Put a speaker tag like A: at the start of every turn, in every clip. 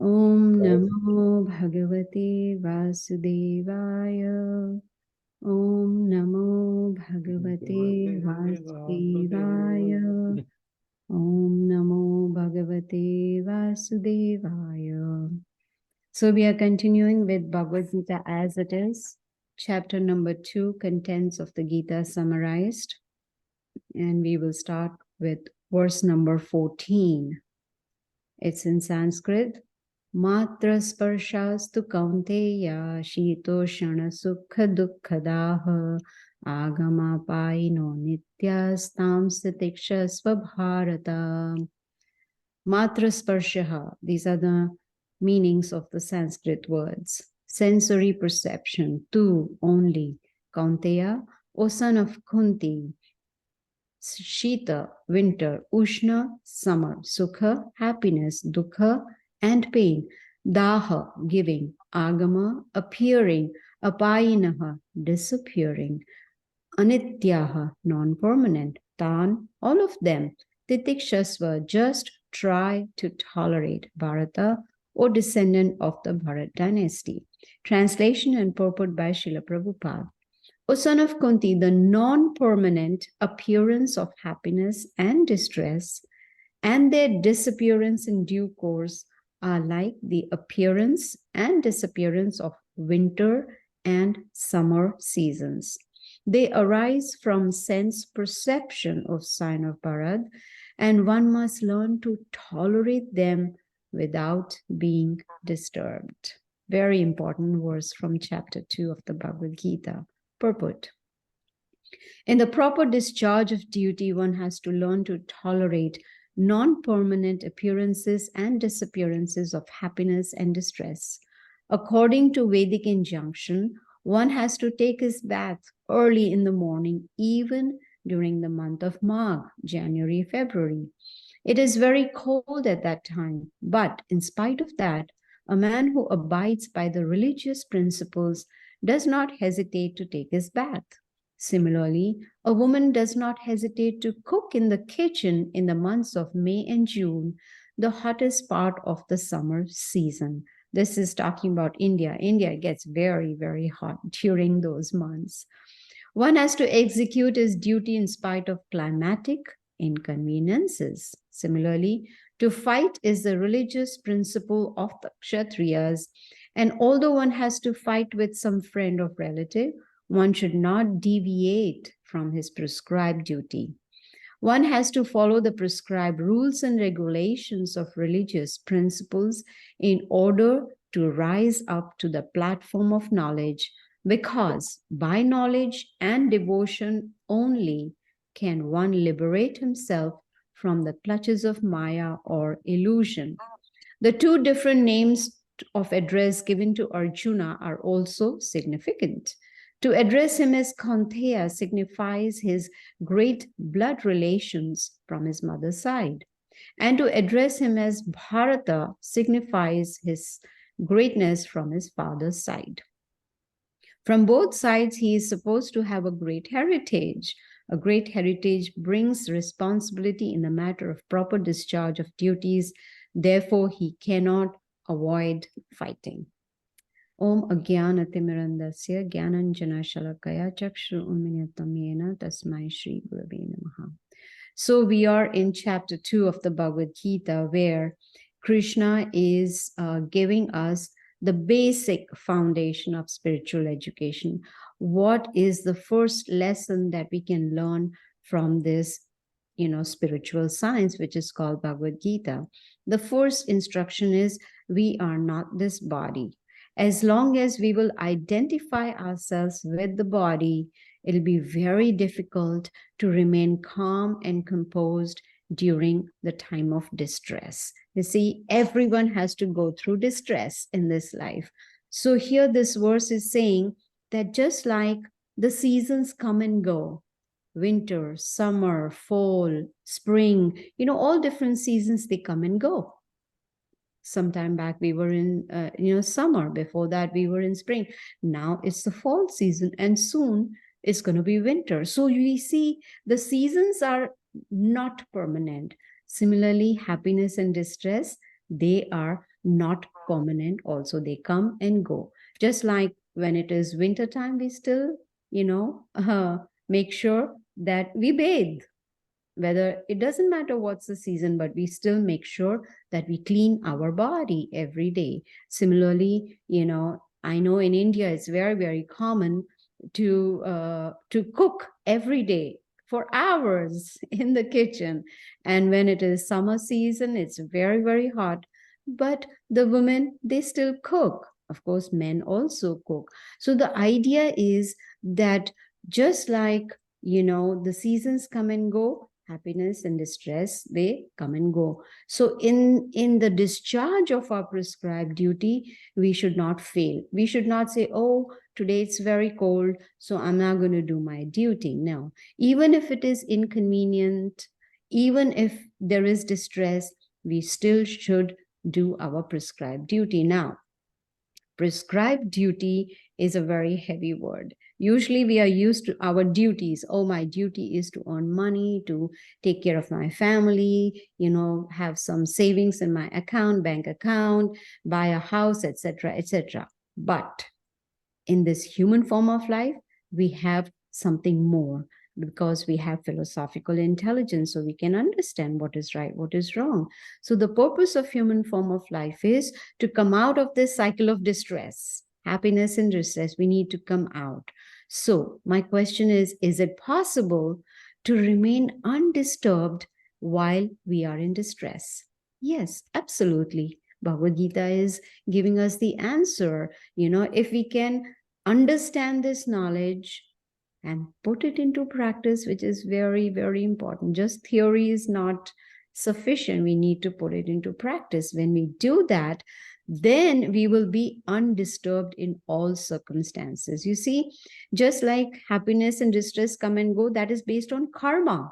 A: Om Namo Bhagavate Vasudevaya. Om Namo Bhagavate Vasudevaya. Om Namo Bhagavate Vasudevaya. So we are continuing with Bhagavad Gita as it is. Chapter number 2, contents of the Gita summarized. And we will start with verse number 14. It's in Sanskrit. Matra sparshastu kaunteya shitoshana sukha dukkhadaha agama paino nityastam sitikshasva bharata. Matra sparshaha, these are the meanings of the Sanskrit words. Sensory perception, tu, only. Kaunteya, O son of Kunti. Shita, winter. Ushna, summer. Sukha, happiness. Dukha, and pain. Daha, giving. Agama, appearing. Apayinaha, disappearing. Anityaha, non-permanent. Tan, all of them. Titikshasva, just try to tolerate. Bharata, or descendant of the Bharat dynasty. Translation and purport by Srila Prabhupada. O son of Kunti, the non-permanent appearance of happiness and distress and their disappearance in due course are like the appearance and disappearance of winter and summer seasons. They arise from sense perception of sign of Bharat, and one must learn to tolerate them without being disturbed. Very important verse from chapter 2 of the Bhagavad Gita. Purport. In the proper discharge of duty, one has to learn to tolerate non-permanent appearances and disappearances of happiness and distress. According to Vedic injunction, one has to take his bath early in the morning, even during the month of Magh, January, February. It is very cold at that time, but in spite of that, a man who abides by the religious principles does not hesitate to take his bath. Similarly, a woman does not hesitate to cook in the kitchen in the months of May and June, the hottest part of the summer season. This is talking about India. India gets very, very hot during those months. One has to execute his duty in spite of climatic inconveniences. Similarly, to fight is the religious principle of the Kshatriyas, and although one has to fight with some friend or relative, one should not deviate from his prescribed duty. One has to follow the prescribed rules and regulations of religious principles in order to rise up to the platform of knowledge, because by knowledge and devotion only can one liberate himself from the clutches of Maya or illusion. The two different names of address given to Arjuna are also significant. To address him as Kaunteya signifies his great blood relations from his mother's side. And to address him as Bharata signifies his greatness from his father's side. From both sides, he is supposed to have a great heritage. A great heritage brings responsibility in the matter of proper discharge of duties. Therefore, he cannot avoid fighting. Om Agyanatimirandasya Gyananjana Shalakaya Chakshru Unminatam Yena Tasmai Shri Gurave Namaha. So we are in chapter 2 of the Bhagavad Gita, where Krishna is giving us the basic foundation of spiritual education. What is the first lesson that we can learn from this, spiritual science, which is called Bhagavad Gita? The first instruction is, we are not this body. As long as we will identify ourselves with the body, it'll be very difficult to remain calm and composed during the time of distress. You see, everyone has to go through distress in this life. So here this verse is saying that just like the seasons come and go, winter, summer, fall, spring, all different seasons, they come and go. Sometime back we were in summer. Before that we were in spring. Now it's the fall season, and soon it's going to be winter. So you see, the seasons are not permanent. Similarly, happiness and distress, they are not permanent also. They come and go. Just like when it is winter time, we still, make sure that we bathe. Whether it doesn't matter what's the season, but we still make sure that we clean our body every day. Similarly, I know in India it's very, very common to cook every day for hours in the kitchen. And when it is summer season, it's very, very hot. But the women, they still cook. Of course, men also cook. So the idea is that just like, the seasons come and go, happiness and distress, they come and go. So in the discharge of our prescribed duty, we should not fail. We should not say, oh, today it's very cold, so I'm not going to do my duty. No, even if it is inconvenient, even if there is distress, we still should do our prescribed duty. Now, prescribed duty is a very heavy word. Usually we are used to our duties. Oh, my duty is to earn money, to take care of my family, have some savings in my bank account, buy a house, etc., etc. But in this human form of life, we have something more, because we have philosophical intelligence, so we can understand what is right, what is wrong. So the purpose of human form of life is to come out of this cycle of distress, happiness and distress. We need to come out. So my question is it possible to remain undisturbed while we are in distress? Yes, absolutely. Bhagavad Gita is giving us the answer. If we can understand this knowledge and put it into practice, which is very, very important. Just theory is not sufficient. We need to put it into practice. When we do that, then we will be undisturbed in all circumstances. You see, just like happiness and distress come and go, that is based on karma.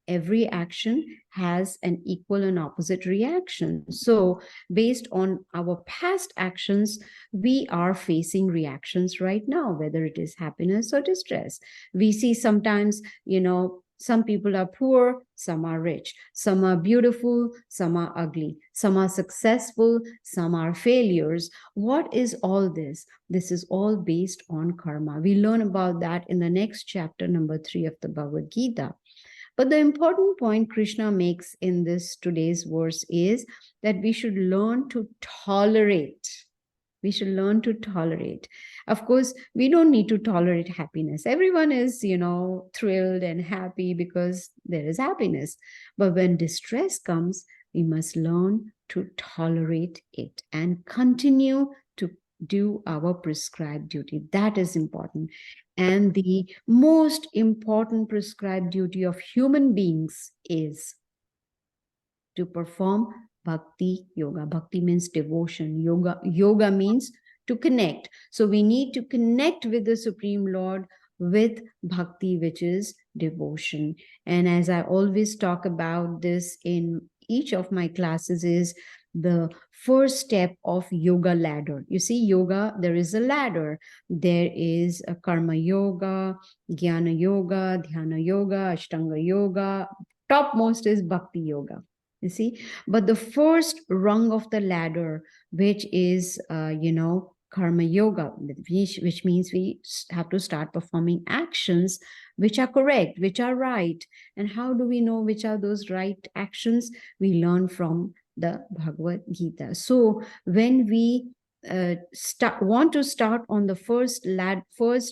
A: Every action has an equal and opposite reaction. So based on our past actions, we are facing reactions right now, whether it is happiness or distress. We see sometimes, some people are poor, some are rich, some are beautiful, some are ugly, some are successful, some are failures. What is all this? This is all based on karma. We learn about that in the next chapter, number 3 of the Bhagavad Gita. But the important point Krishna makes in this today's verse is that we should learn to tolerate. We should learn to tolerate. Of course, we don't need to tolerate happiness. Everyone is, thrilled and happy because there is happiness. But when distress comes, we must learn to tolerate it and continue to do our prescribed duty. That is important. And the most important prescribed duty of human beings is to perform bhakti yoga. Bhakti means devotion. Yoga means to connect. So we need to connect with the Supreme Lord with bhakti, which is devotion. And as I always talk about this in each of my classes, is the first step of yoga ladder. You see, yoga, there is a ladder. There is a karma yoga, jnana yoga, dhyana yoga, ashtanga yoga. Topmost is bhakti yoga. You see, but the first rung of the ladder, which is karma yoga, which means we have to start performing actions which are correct, which are right. And how do we know which are those right actions? We learn from the Bhagavad Gita. So when we want to start on the first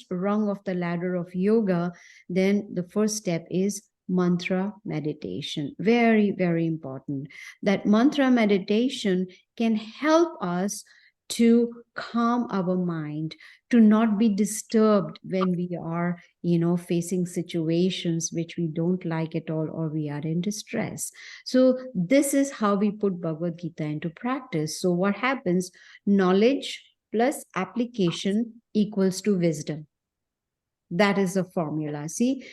A: rung of the ladder of yoga, then the first step is mantra meditation. Very, very important. That mantra meditation can help us to calm our mind, to not be disturbed when we are, facing situations which we don't like at all, or we are in distress. So this is how we put Bhagavad Gita into practice. So what happens? Knowledge plus application equals to wisdom. That is the formula. See,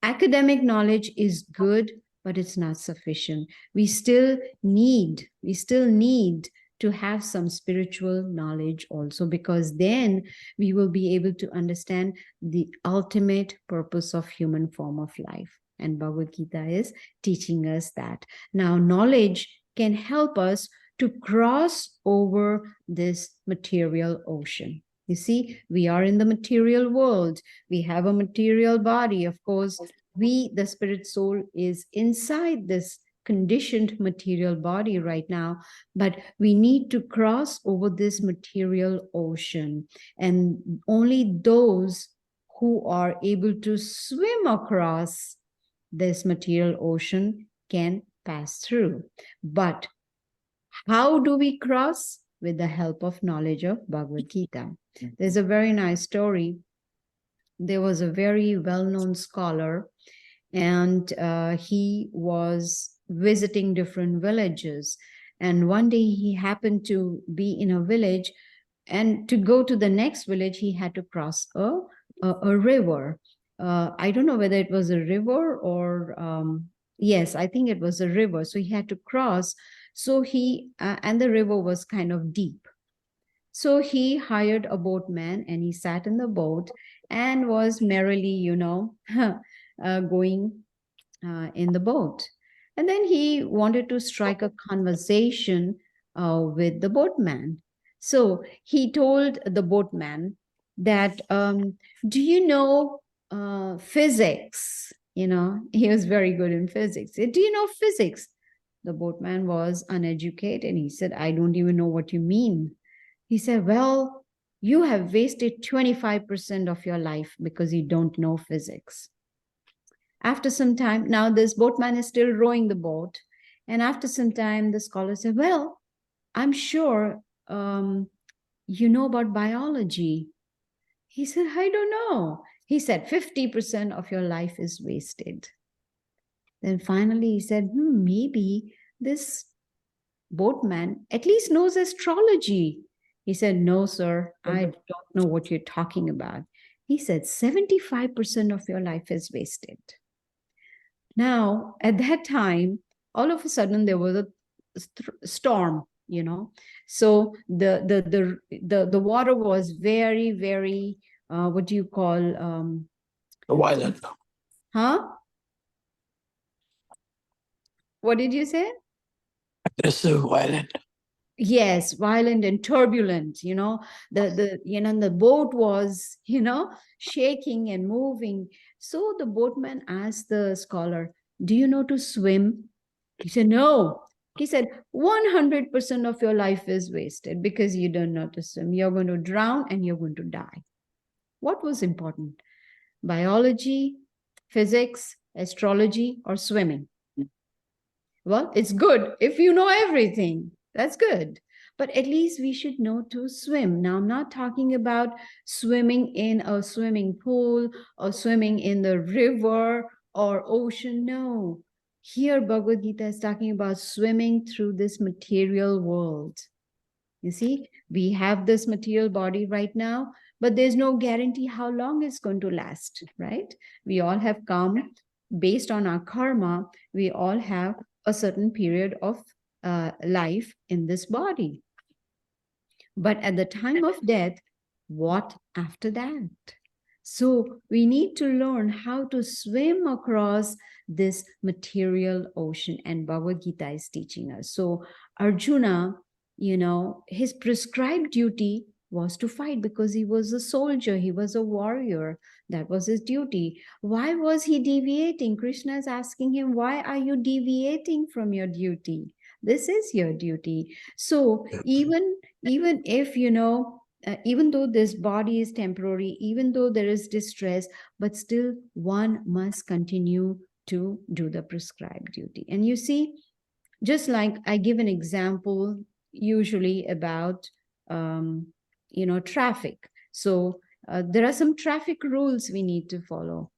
A: academic knowledge is good, but it's not sufficient. We still need to have some spiritual knowledge also, because then we will be able to understand the ultimate purpose of human form of life. And Bhagavad Gita is teaching us that. Now, knowledge can help us to cross over this material ocean. You see, we are in the material world. We have a material body. Of course, we, the spirit soul, is inside this conditioned material body right now, but we need to cross over this material ocean. And only those who are able to swim across this material ocean can pass through. But how do we cross? With the help of knowledge of Bhagavad Gita. There's a very nice story. There was a very well-known scholar, and he was visiting different villages. And one day he happened to be in a village, and to go to the next village, he had to cross a river. I don't know whether it was a river or, yes, I think it was a river. So he had to cross. So he, and the river was kind of deep. So he hired a boatman and he sat in the boat and was merrily, going in the boat. And then he wanted to strike a conversation with the boatman. So he told the boatman that, do you know physics? He was very good in physics. Do you know physics? The boatman was uneducated and he said, I don't even know what you mean. He said, well, you have wasted 25% of your life because you don't know physics. After some time, now this boatman is still rowing the boat. And after some time, the scholar said, well, I'm sure you know about biology. He said, I don't know. He said, 50% of your life is wasted. Then finally he said, maybe this boatman at least knows astrology. He said, no, sir, I don't know what you're talking about. He said, 75% of your life is wasted. Now, at that time, all of a sudden there was a storm, So the water was very, very, what do you call?
B: Violent.
A: Huh? What did you say?
B: Aggressive, violent.
A: Yes, violent and turbulent, the boat was, shaking and moving. So the boatman asked the scholar, do you know to swim? He said, no. He said, 100% of your life is wasted because you don't know to swim. You're going to drown and you're going to die. What was important? Biology, physics, astrology, or swimming? Well, it's good if you know everything. That's good. But at least we should know to swim. Now, I'm not talking about swimming in a swimming pool or swimming in the river or ocean. No. Here, Bhagavad Gita is talking about swimming through this material world. You see, we have this material body right now, but there's no guarantee how long it's going to last, right? We all have come based on our karma. We all have a certain period of life in this body. But at the time of death, what after that? So we need to learn how to swim across this material ocean, and Bhagavad Gita is teaching us. So Arjuna, his prescribed duty was to fight because he was a soldier, he was a warrior. That was his duty. Why was he deviating? Krishna is asking him, why are you deviating from your duty? This is your duty. So even if, even though this body is temporary, even though there is distress, but still one must continue to do the prescribed duty. And you see, just like I give an example usually about, traffic. So there are some traffic rules we need to follow.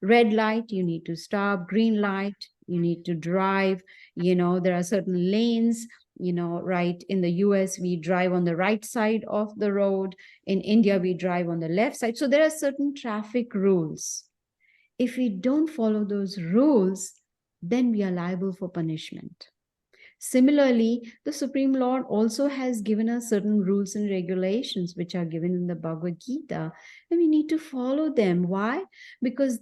A: Red light, you need to stop. Green light, you need to drive. There are certain lanes. Right, in the US, we drive on the right side of the road. In India, we drive on the left side. So there are certain traffic rules. If we don't follow those rules, then we are liable for punishment. Similarly, the Supreme Lord also has given us certain rules and regulations which are given in the Bhagavad Gita, and we need to follow them. Why? Because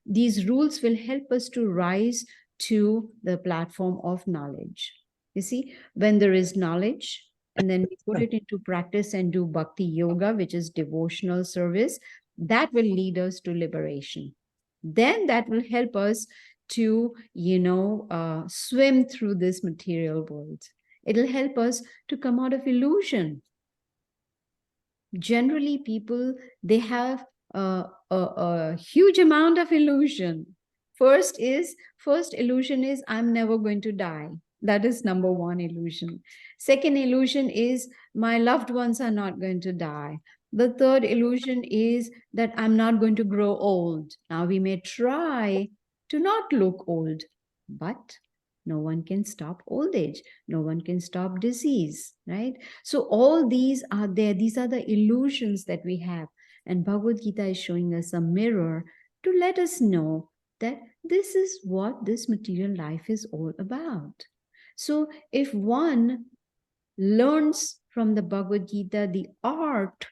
A: these rules will help us to rise to the platform of knowledge. You see, when there is knowledge, and then we put it into practice and do bhakti yoga, which is devotional service, that will lead us to liberation. Then that will help us to, swim through this material world. It'll help us to come out of illusion. Generally, people, they have a huge amount of illusion. First illusion is I'm never going to die. That is number one illusion. Second illusion is my loved ones are not going to die. The third illusion is that I'm not going to grow old. Now we may try to not look old, but no one can stop old age. No one can stop disease, right? So all these are there. These are the illusions that we have. And Bhagavad Gita is showing us a mirror to let us know that this is what this material life is all about. So if one learns from the Bhagavad Gita the art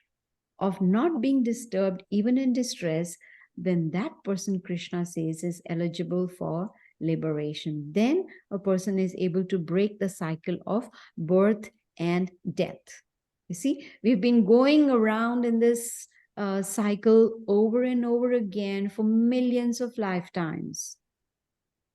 A: of not being disturbed even in distress, then that person, Krishna says, is eligible for liberation. Then a person is able to break the cycle of birth and death. You see, we've been going around in this cycle over and over again for millions of lifetimes.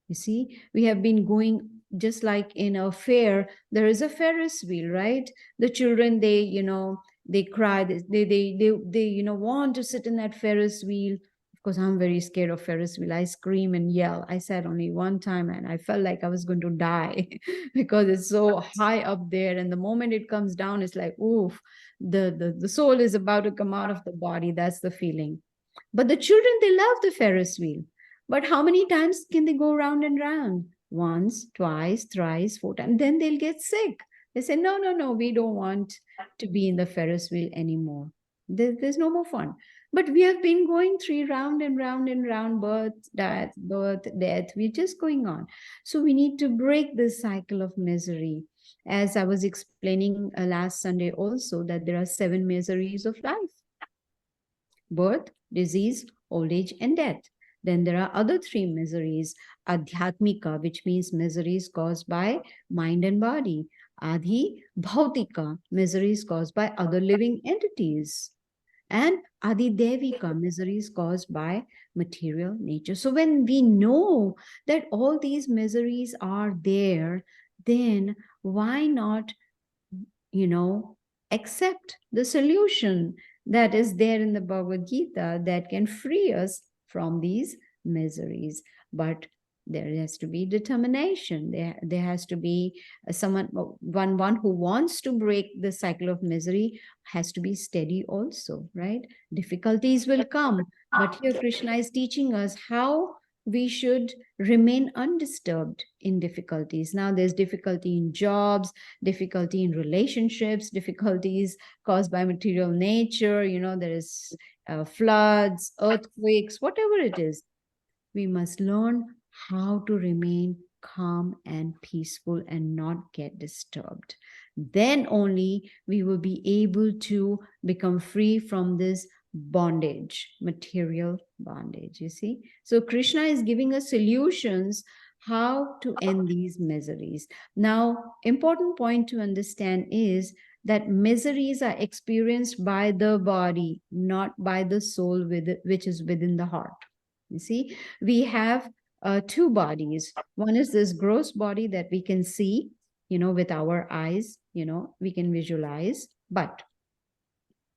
A: You see, we have been going just like in a fair, there is a Ferris wheel, right? The children, they cry, they want to sit in that Ferris wheel. Of course, I'm very scared of Ferris wheel. I scream and yell. I sat only one time and I felt like I was going to die because it's so high up there. And the moment it comes down, it's like, oof, the soul is about to come out of the body. That's the feeling. But the children, they love the Ferris wheel. But how many times can they go round and round? Once, twice, thrice, 4 times. Then they'll get sick. They say, no, we don't want to be in the Ferris wheel anymore. There's no more fun. But we have been going 3 round and round and round, birth, death, birth, death. We're just going on. So we need to break this cycle of misery. As I was explaining last Sunday also, that there are 7 miseries of life: birth, disease, old age, and death. Then there are other 3 miseries: adhyatmika, which means miseries caused by mind and body; adhi bhautika, miseries caused by other living entities; and adi devika, miseries caused by material nature. So when we know that all these miseries are there, then why not, accept the solution that is there in the Bhagavad Gita that can free us from these miseries? But there has to be determination. There has to be one who wants to break the cycle of misery has to be steady also, right? Difficulties will come, but here Krishna is teaching us how we should remain undisturbed in difficulties. Now there's difficulty in jobs, difficulty in relationships, difficulties caused by material nature, there is floods, earthquakes, whatever it is. We must learn how to remain calm and peaceful and not get disturbed. Then only we will be able to become free from this bondage, material bondage, you see. So Krishna is giving us solutions how to end these miseries. Now, important point to understand is that miseries are experienced by the body, not by the soul which is within the heart. You see, we have 2 bodies. One is this gross body that we can see, with our eyes, we can visualize. But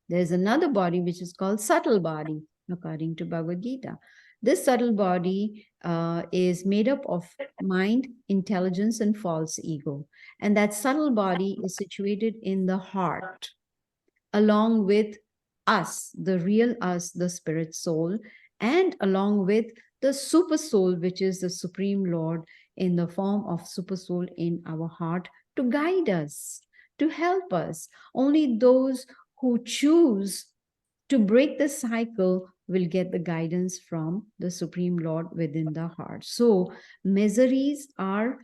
A: there's another body which is called subtle body, according to Bhagavad Gita. This subtle body is made up of mind, intelligence, and false ego. And that subtle body is situated in the heart, along with us, the real us, the spirit soul, and along with the super soul, which is the Supreme Lord in the form of super soul in our heart to guide us, to help us. Only those who choose to break the cycle will get the guidance from the Supreme Lord within the heart. So miseries are,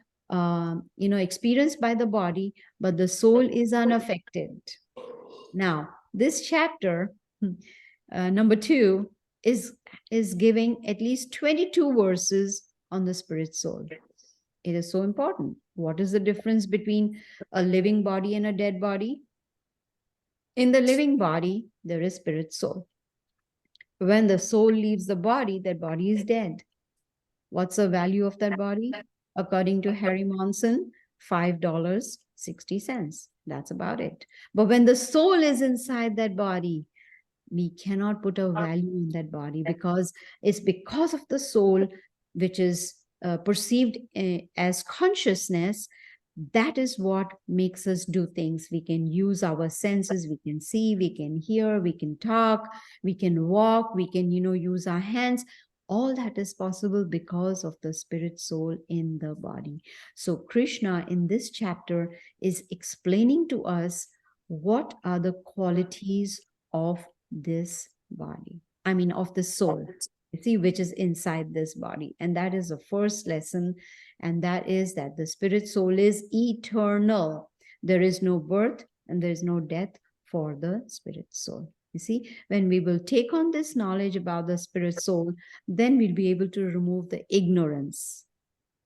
A: experienced by the body, but the soul is unaffected. Now, this chapter, number 2, is giving at least 22 verses on the spirit soul. It is so important What is the difference between a living body and a dead body? In the living body, there is spirit soul. When the soul leaves the body, that body is dead. What's the value of that body? According to Harry Monson, $5.60. That's about it. But when the soul is inside that body, we cannot put a value in that body, because it's because of the soul, which is perceived as consciousness. That is what makes us do things. We can use our senses. We can see, we can hear, we can talk, we can walk, we can, use our hands. All that is possible because of the spirit soul in the body. So Krishna in this chapter is explaining to us what are the qualities of this body. I mean, of the soul, you see, which is inside this body. And that is the first lesson. And that is that the spirit soul is eternal. There is no birth and there is no death for the spirit soul. You see, when we will take on this knowledge about the spirit soul, then we'll be able to remove the ignorance.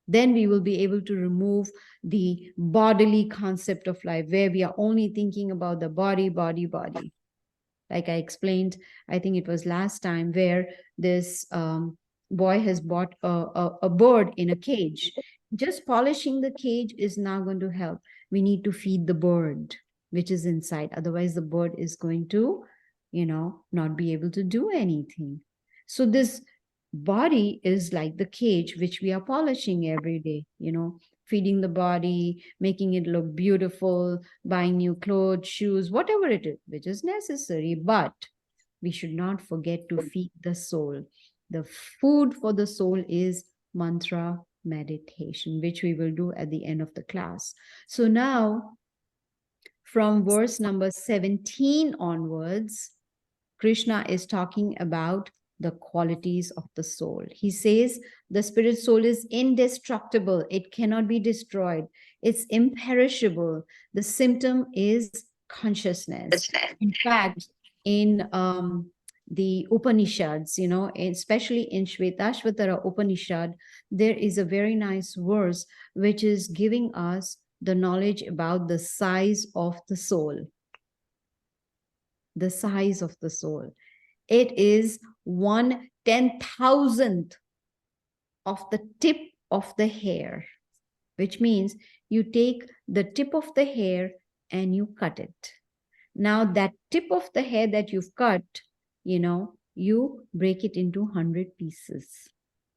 A: Then we will be able to remove the bodily concept of life, where we are only thinking about the body, body, body. Like I explained, I think it was last time, where this boy has bought a bird in a cage. Just polishing the cage is not going to help. We need to feed the bird, which is inside. Otherwise, the bird is going to, not be able to do anything. So this body is like the cage, which we are polishing every day, feeding the body, making it look beautiful, buying new clothes, shoes, whatever it is, which is necessary. But we should not forget to feed the soul. The food for the soul is mantra meditation, which we will do at the end of the class. So now, from verse number 17 onwards, Krishna is talking about the qualities of the soul. He says the spirit soul is indestructible. It cannot be destroyed. It's imperishable. The symptom is consciousness. In fact, in the Upanishads, especially in Shvetashvatara Upanishad, there is a very nice verse which is giving us the knowledge about the size of the soul. The size of the soul. It is 1/10,000th of the tip of the hair, which means you take the tip of the hair and you cut it. Now that tip of the hair that you've cut, you break it into 100 pieces.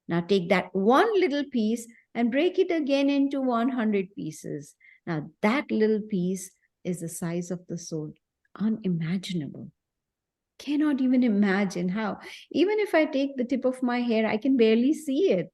A: Now take that one little piece and break it again into 100 pieces. Now that little piece is the size of the soul. Unimaginable. Cannot even imagine how. Even if I take the tip of my hair, I can barely see it.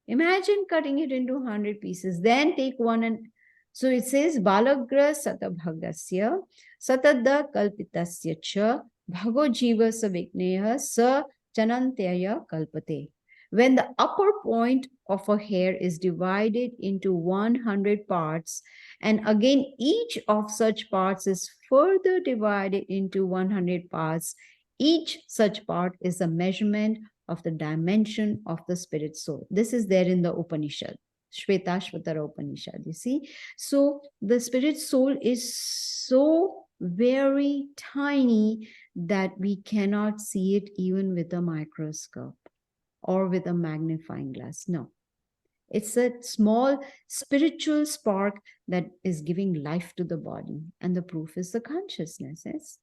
A: Imagine cutting it into 100 pieces. Then take one and... So it says, Balagra satabhagasya satada kalpitasya cha bhago jiva savigneha sa chanantyaya kalpate. When the upper point of a hair is divided into 100 parts, and again each of such parts is further divided into 100 parts, each such part is a measurement of the dimension of the spirit soul. This is there in the Upanishad, Shvetashvatara Upanishad, you see. So the spirit soul is so very tiny that we cannot see it even with a microscope or with a magnifying glass. No. It's a small spiritual spark that is giving life to the body. And the proof is the consciousness. Yes?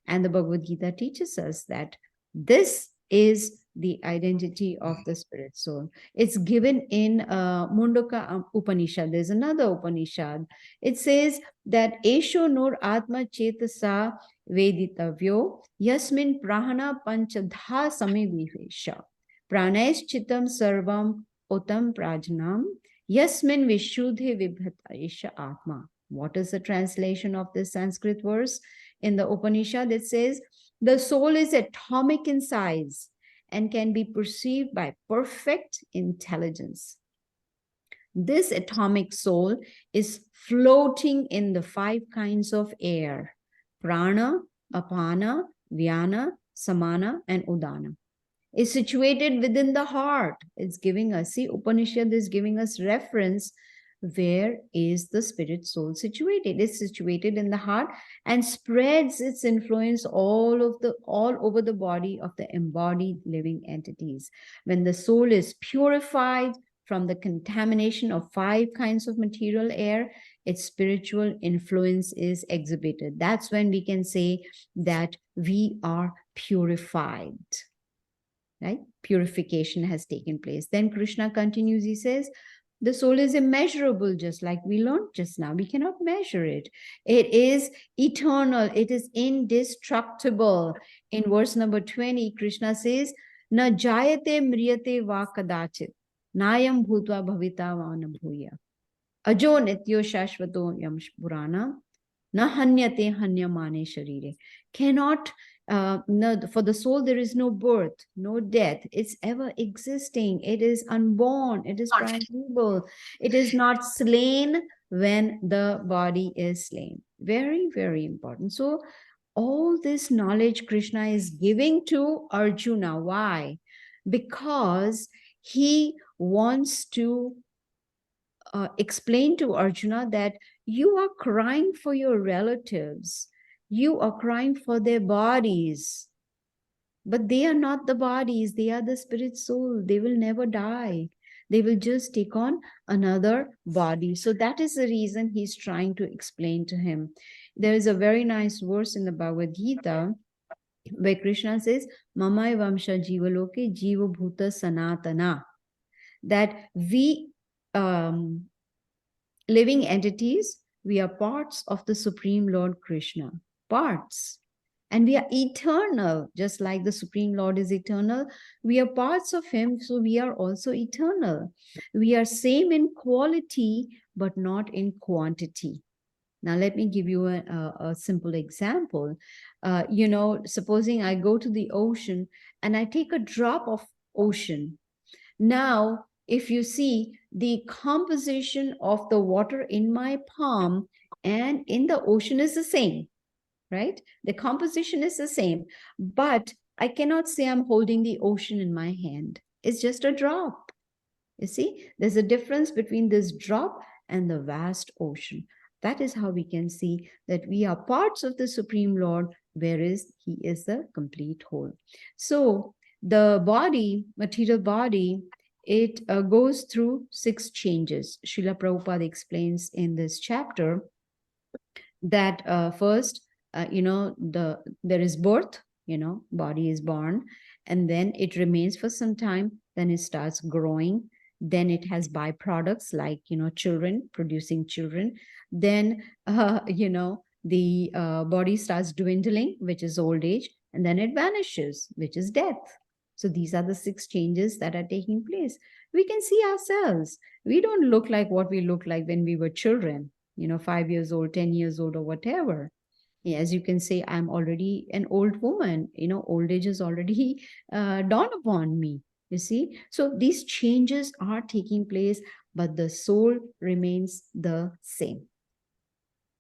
A: And the Bhagavad Gita teaches us that this is the identity of the spirit soul. It's given in Mundaka Upanishad. There's another Upanishad. It says that Esho Nur Atma Chetasa Veditavyo Yasmin Prahana Panchadha Samivivesha Pranayschittam Sarvam Utam Prajnam Yasmin Vishuddhe Vibhataisha Atma. What is the translation of this Sanskrit verse? In the Upanishad, it says, the soul is atomic in size and can be perceived by perfect intelligence. This atomic soul is floating in the 5 kinds of air: prana, apana, vyana, samana, and udana. Is situated within the heart. It's giving us, see, Upanishad is giving us reference where is the spirit soul situated? It's situated in the heart and spreads its influence all over the body of the embodied living entities. When the soul is purified from the contamination of 5 kinds of material air, its spiritual influence is exhibited. That's when we can say that we are purified, right? Purification has taken place. Then Krishna continues, he says, the soul is immeasurable, just like we learned just now. We cannot measure it. It is eternal. It is indestructible. In verse number 20, Krishna says, Na jayate mriyate va kadachit, nayam bhutva bhavita va na bhuya. Ajo nityo shashvato yam purana, na hanyate hanyamane sharire. Cannot, no, for the soul there is no birth, no death. It's ever existing. It is unborn. It is primeval. It is not slain when the body is slain. Very, very important. So all this knowledge Krishna is giving to Arjuna. Why? Because he wants to explain to Arjuna that you are crying for your relatives. You are crying for their bodies. But they are not the bodies. They are the spirit soul. They will never die. They will just take on another body. So that is the reason he's trying to explain to him. There is a very nice verse in the Bhagavad Gita where Krishna says, Mamai Vamsha Jivaloke Jiva Bhuta Sanatana. That we living entities, we are parts of the Supreme Lord Krishna, parts. And we are eternal, just like the Supreme Lord is eternal. We are parts of him, so we are also eternal. We are same in quality, but not in quantity. Now, let me give you a simple example. Supposing I go to the ocean and I take a drop of ocean. Now, if you see the composition of the water in my palm and in the ocean is the same, right? The composition is the same, but I cannot say I'm holding the ocean in my hand. It's just a drop. You see, there's a difference between this drop and the vast ocean. That is how we can see that we are parts of the Supreme Lord, whereas he is the complete whole. So the body, material body, it goes through 6 changes. Srila Prabhupada explains in this chapter that first, there is birth, body is born, and then it remains for some time, then it starts growing, then it has byproducts like, children, producing children, then, the body starts dwindling, which is old age, and then it vanishes, which is death. So these are the 6 changes that are taking place. We can see ourselves. We don't look like what we looked like when we were children, 5 years old, 10 years old, or whatever. As you can say, I'm already an old woman. Old age is already dawned upon me, you see. So these changes are taking place, but the soul remains the same.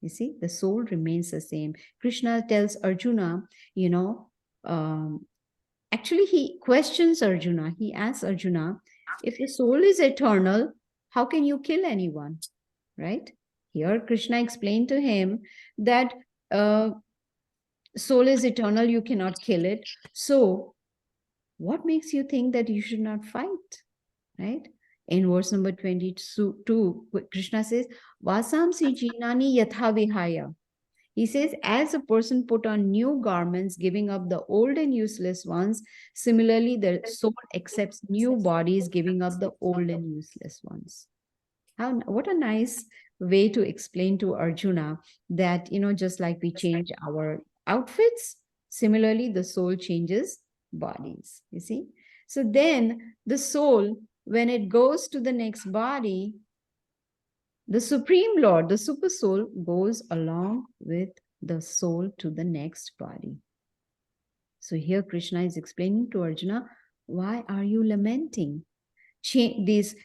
A: You see, the soul remains the same. Krishna tells Arjuna, actually, he questions Arjuna. He asks Arjuna, if the soul is eternal, how can you kill anyone? Right? Here, Krishna explained to him that soul is eternal, you cannot kill it. So, what makes you think that you should not fight? Right? In verse number 22, Krishna says, Vasamsi jinani yatha vihaya. He says, as a person put on new garments, giving up the old and useless ones, similarly, the soul accepts new bodies, giving up the old and useless ones. What a nice way to explain to Arjuna that, just like we change our outfits, similarly, the soul changes bodies, you see. So then the soul, when it goes to the next body, the Supreme Lord, the Super Soul, goes along with the soul to the next body. So here Krishna is explaining to Arjuna, why are you lamenting? These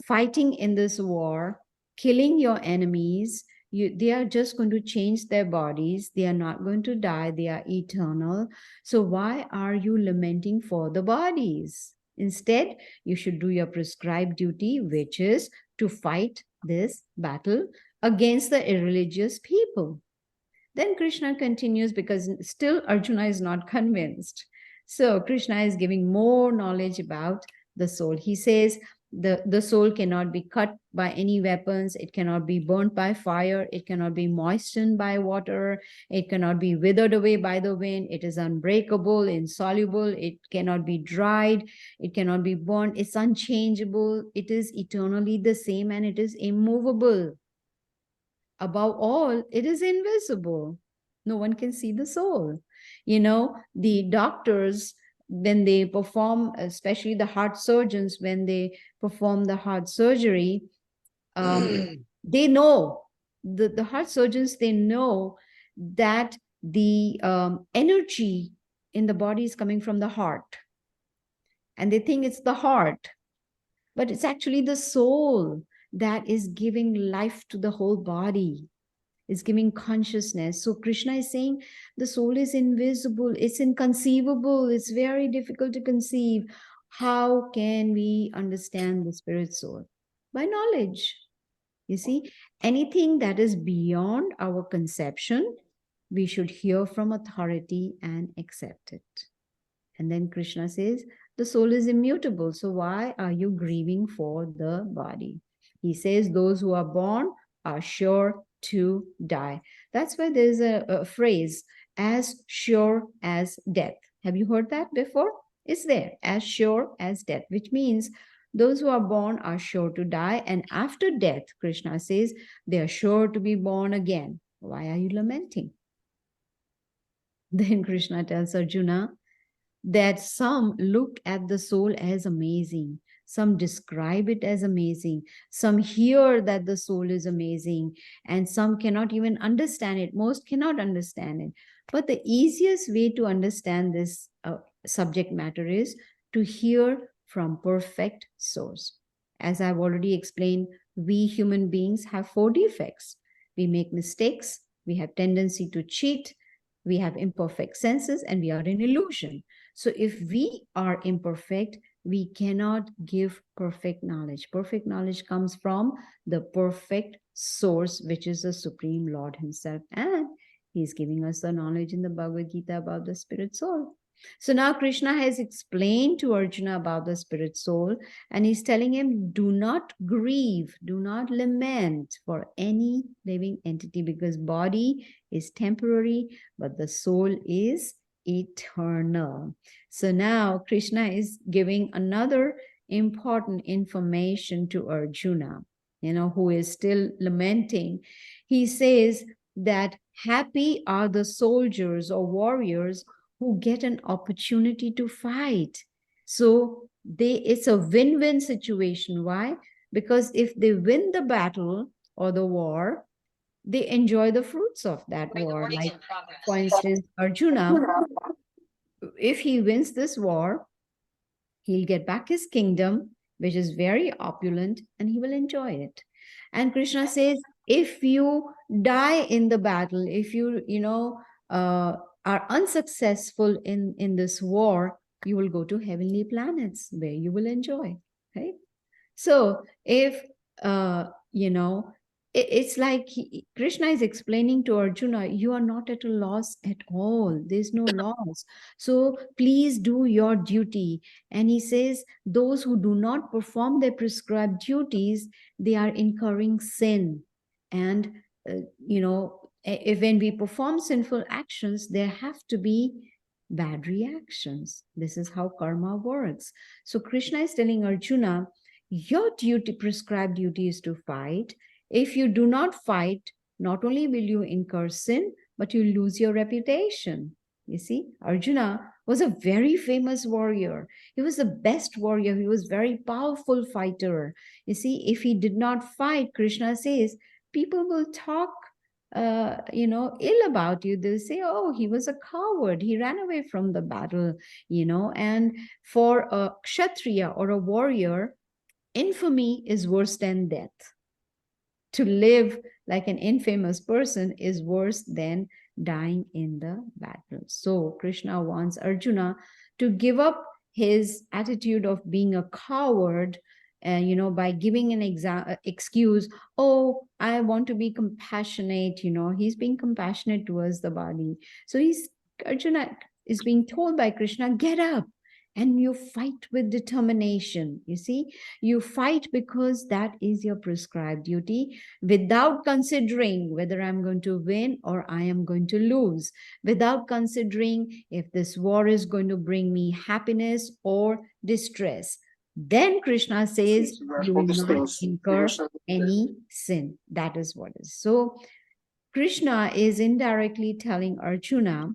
A: fighting in this war, killing your enemies, they are just going to change their bodies. They are not going to die. They are eternal. So why are you lamenting for the bodies? Instead, you should do your prescribed duty, which is to fight this battle against the irreligious people. Then Krishna continues because still Arjuna is not convinced. So Krishna is giving more knowledge about the soul. He says the soul cannot be cut by any weapons. It cannot be burnt by fire. It cannot be moistened by water. It cannot be withered away by the wind. It is unbreakable, insoluble. It cannot be dried. It cannot be burnt. It's unchangeable. It is eternally the same and it is immovable. Above all, it is invisible. No one can see the soul. You know, the doctors, when they perform, especially the heart surgeons, when they perform the heart surgery, they know, the heart surgeons, they know that the energy in the body is coming from the heart. And they think it's the heart, but it's actually the soul that is giving life to the whole body, is giving consciousness. So Krishna is saying the soul is invisible, it's inconceivable, it's very difficult to conceive. How can we understand the spirit soul? By knowledge. You see, anything that is beyond our conception, we should hear from authority and accept it. And then Krishna says, the soul is immutable. So why are you grieving for the body? He says, those who are born are sure to die. That's why there's a phrase, as sure as death. Have you heard that before? It's there, as sure as death, which means those who are born are sure to die. And after death, Krishna says, they are sure to be born again. Why are you lamenting? Then Krishna tells Arjuna that some look at the soul as amazing, some describe it as amazing, some hear that the soul is amazing, and some cannot even understand it. Most cannot understand it. But the easiest way to understand this subject matter is to hear from perfect source. As I've already explained, we human beings have 4 defects. We make mistakes, we have tendency to cheat, we have imperfect senses, and we are in illusion. So if we are imperfect, we cannot give perfect knowledge. Perfect knowledge comes from the perfect source, which is the Supreme Lord himself. And he's giving us the knowledge in the Bhagavad Gita about the spirit soul. So now Krishna has explained to Arjuna about the spirit soul, and he's telling him, do not grieve, do not lament for any living entity, because body is temporary, but the soul is eternal. So now Krishna is giving another important information to Arjuna, who is still lamenting. He says that happy are the soldiers or warriors who get an opportunity to fight. So it's a win-win situation. Why? Because if they win the battle or the war, they enjoy the fruits of that war. Like, for instance, Arjuna, if he wins this war, he'll get back his kingdom, which is very opulent, and he will enjoy it. And Krishna says, if you die in the battle, if you, are unsuccessful in this war, you will go to heavenly planets where you will enjoy, right? So if, it's like Krishna is explaining to Arjuna, you are not at a loss at all. There's no loss. So please do your duty. And he says, those who do not perform their prescribed duties, they are incurring sin. And, if when we perform sinful actions, there have to be bad reactions. This is how karma works. So Krishna is telling Arjuna, your duty, prescribed duty, is to fight. If you do not fight, not only will you incur sin, but you lose your reputation. You see, Arjuna was a very famous warrior. He was the best warrior. He was very powerful fighter. You see, if he did not fight, Krishna says, people will talk ill about you. They'll say, oh, he was a coward, he ran away from the battle. And for a kshatriya or a warrior, infamy is worse than death. To live like an infamous person is worse than dying in the battle. So Krishna wants Arjuna to give up his attitude of being a coward by giving an excuse. Oh, I want to be compassionate. He's being compassionate towards the body. So Arjuna is being told by Krishna, get up and you fight with determination. You see, you fight because that is your prescribed duty, without considering whether I'm going to win or I am going to lose, without considering if this war is going to bring me happiness or distress. Then Krishna says, you will not incur any sin. That is what is. So Krishna is indirectly telling Arjuna,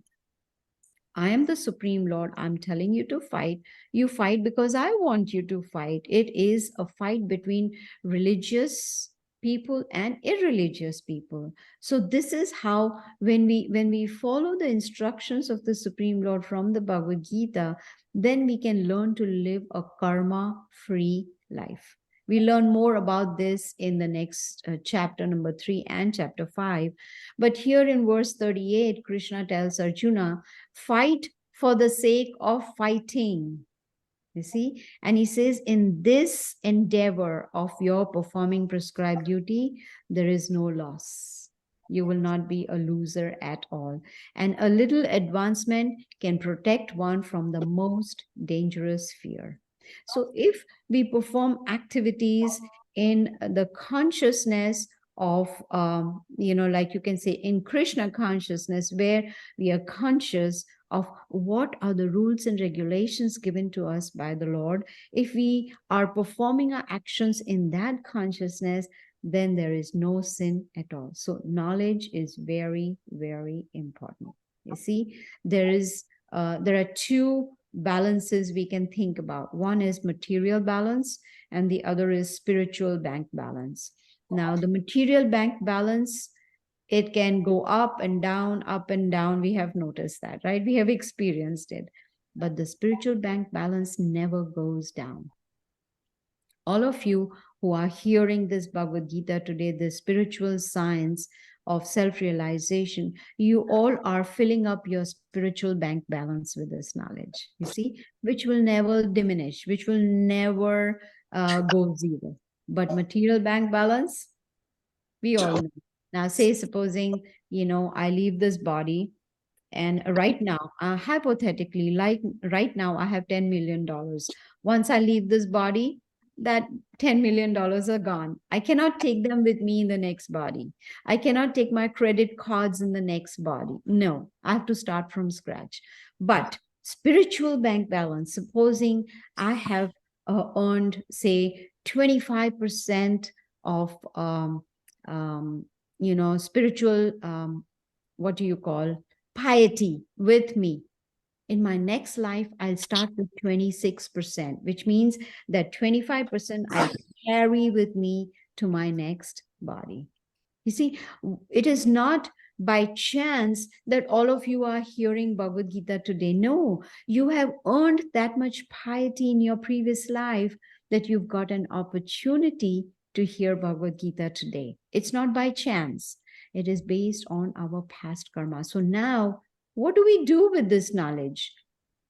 A: I am the Supreme Lord. I'm telling you to fight. You fight because I want you to fight. It is a fight between religious people and irreligious people. So this is how, when we follow the instructions of the Supreme Lord from the Bhagavad Gita, then we can learn to live a karma-free life. We learn more about this in the next chapter number 3 and chapter 5. But here in verse 38, Krishna tells Arjuna, fight for the sake of fighting. You see? And he says, in this endeavor of your performing prescribed duty, there is no loss. You will not be a loser at all. And a little advancement can protect one from the most dangerous fear. So if we perform activities in the consciousness of, like you can say in Krishna consciousness, where we are conscious of what are the rules and regulations given to us by the Lord, if we are performing our actions in that consciousness, then there is no sin at all. So knowledge is very, very important. You see, there are two balances we can think about. One is material balance and the other is spiritual bank balance. Now, the material bank balance, it can go up and down, up and down. We have noticed that, right? We have experienced it. But the spiritual bank balance never goes down. All of you who are hearing this Bhagavad Gita today, the spiritual science of self-realization, you all are filling up your spiritual bank balance with this knowledge, you see, which will never diminish, which will never go zero. But material bank balance, we all know. Now, say, supposing, I leave this body, and right now, hypothetically, like right now, I have $10 million. Once I leave this body, that $10 million are gone. I cannot take them with me in the next body. I cannot take my credit cards in the next body. No, I have to start from scratch. But spiritual bank balance, supposing I have earned, say, 25% of, spiritual, what do you call, piety with me. In my next life, I'll start with 26%, which means that 25% I'll carry with me to my next body. You see, it is not by chance that all of you are hearing Bhagavad Gita today. No, you have earned that much piety in your previous life that you've got an opportunity to hear Bhagavad Gita today. It's not by chance. It is based on our past karma. So now, what do we do with this knowledge?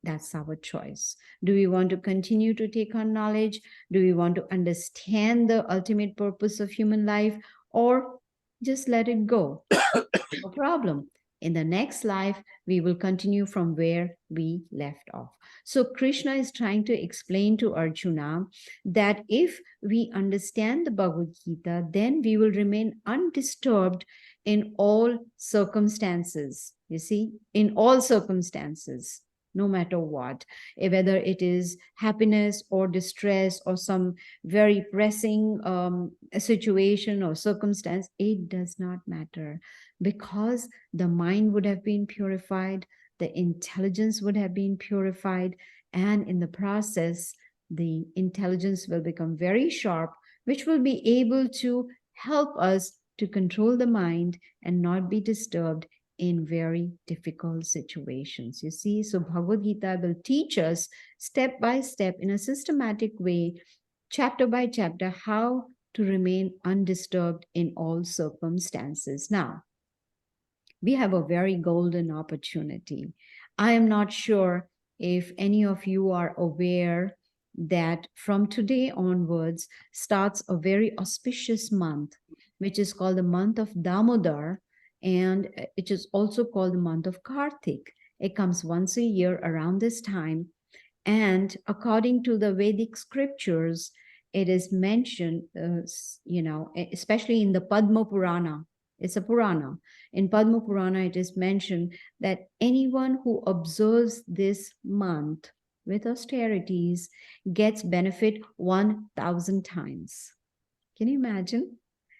A: That's our choice. Do we want to continue to take on knowledge? Do we want to understand the ultimate purpose of human life? Or just let it go? No problem. In the next life, we will continue from where we left off. So Krishna is trying to explain to Arjuna that if we understand the Bhagavad Gita, then we will remain undisturbed in all circumstances. You see, in all circumstances, no matter what, whether it is happiness or distress or some very pressing situation or circumstance, it does not matter, because the mind would have been purified, the intelligence would have been purified, and in the process, the intelligence will become very sharp, which will be able to help us to control the mind and not be disturbed in very difficult situations. You see, so Bhagavad Gita will teach us step by step in a systematic way, chapter by chapter, how to remain undisturbed in all circumstances. Now, we have a very golden opportunity. I am not sure if any of you are aware that from today onwards starts a very auspicious month, which is called the month of Damodar, and it is also called the month of Kartik. It comes once a year around this time. And according to the Vedic scriptures, it is mentioned, especially in the Padma Purana. It's a Purana. In Padma Purana, it is mentioned that anyone who observes this month with austerities gets benefit 1,000 times. Can you imagine?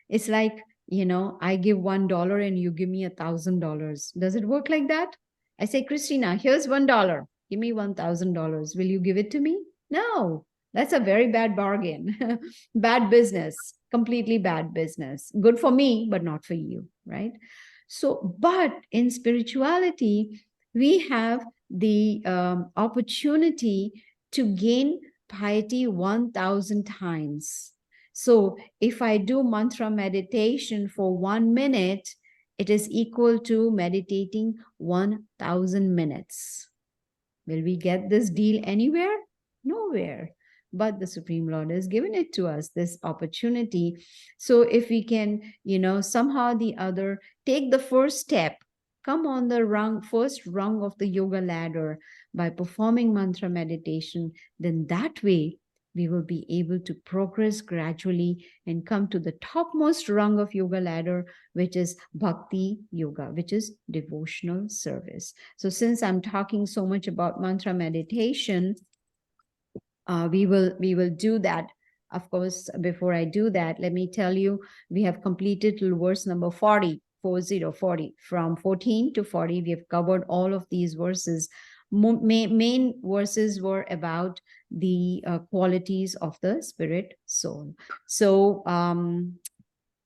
A: It's like, I give $1 and you give me $1,000. Does it work like that? I say, Christina, here's $1. Give me $1,000. Will you give it to me? No, that's a very bad bargain. Bad business, completely bad business. Good for me, but not for you, right? So, but in spirituality, we have the opportunity to gain piety 1,000 times. So if I do mantra meditation for 1 minute, it is equal to meditating 1,000 minutes. Will we get this deal anywhere? Nowhere. But the Supreme Lord has given it to us, this opportunity. So if we can, somehow or the other, take the first step, come on the first rung of the yoga ladder by performing mantra meditation, then that way we will be able to progress gradually and come to the topmost rung of yoga ladder, which is bhakti yoga, which is devotional service. So since I'm talking so much about mantra meditation, we will do that. Of course, before I do that, let me tell you, we have completed till verse number 40. From 14 to 40, we have covered all of these verses. Main verses were about the qualities of the spirit soul. So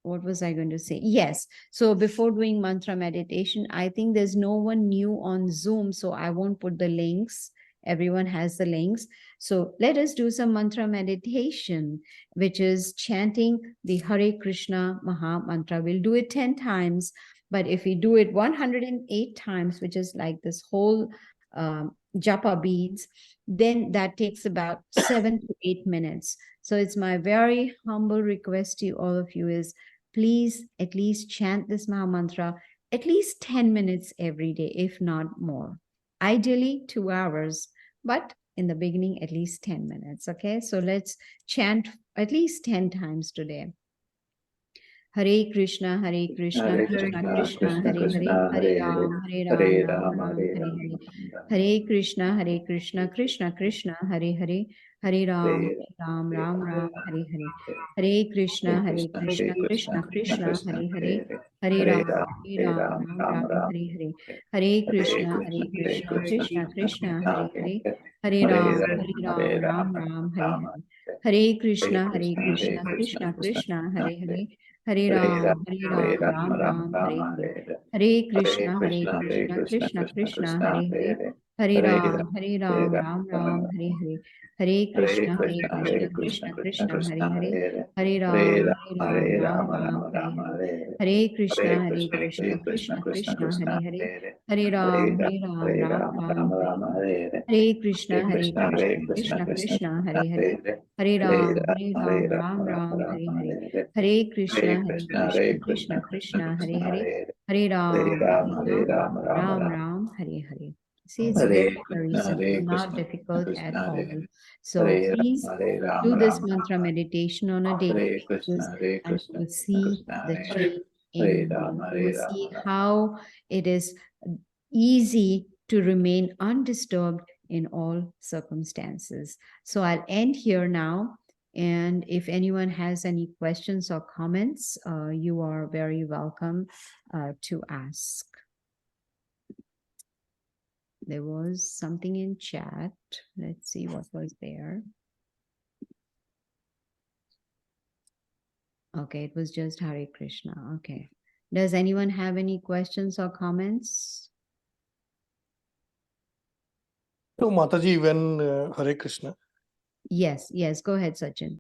A: what was I going to say? Yes. So before doing mantra meditation, I think there's no one new on Zoom, so I won't put the links. Everyone has the links. So let us do some mantra meditation, which is chanting the Hare Krishna Maha Mantra. We'll do it 10 times, but if we do it 108 times, which is like this whole japa beads, then that takes about 7 to 8 minutes. So it's my very humble request to all of you is please at least chant this Maha Mantra at least 10 minutes every day, if not more. Ideally 2 hours, but in the beginning, at least 10 minutes. Okay, so let's chant at least 10 times today. Hare Krishna, Krishna Krishna, Hare Hare, Hare Ram, Ram Ram, Hare Hare. Hare Krishna, Krishna Krishna, Hare Hare, Hare Ram, Ram Ram, Hare Hare. Hare Krishna, Krishna Krishna, Hare Hare, Hare Ram, Ram Ram, Hare Hare. Hare Krishna, Krishna Krishna, Hare Hare, Hare Ram, Ram Ram, Hare Hare. Hare Krishna, Krishna Krishna, Hare Hare, Hare Ram, Ram Ram, Hare Hare. Hare Krishna, Krishna Krishna, Hare Hare. Hare Ram, Ram Ram, Hare Hare. Hare Krishna, Krishna Krishna, Hare Hare. Hare Ram, Ram Ram, Hare Hare. Hare Krishna, Krishna Krishna, Hare Hare. Hare Ram, Ram Ram, Hare Hare. Hare Krishna, Krishna Krishna, Hare Hare. Hare Ram, Ram Ram, Hare Hare. Hare Krishna, Krishna Krishna, Hare Hare. Hare Ram, Ram Ram, Hare Hare. See, it's very, very simple, not difficult at all. So please do this mantra meditation on a daily basis, and you will see the change in you. You will see how it is easy to remain undisturbed in all circumstances. So I'll end here now. And if anyone has any questions or comments, you are very welcome to ask. There was something in chat. Let's see what was there. Okay, it was just Hare Krishna. Okay. Does anyone have any questions or comments?
C: So, Mataji, when Hare Krishna.
A: Yes, go ahead, Sachin.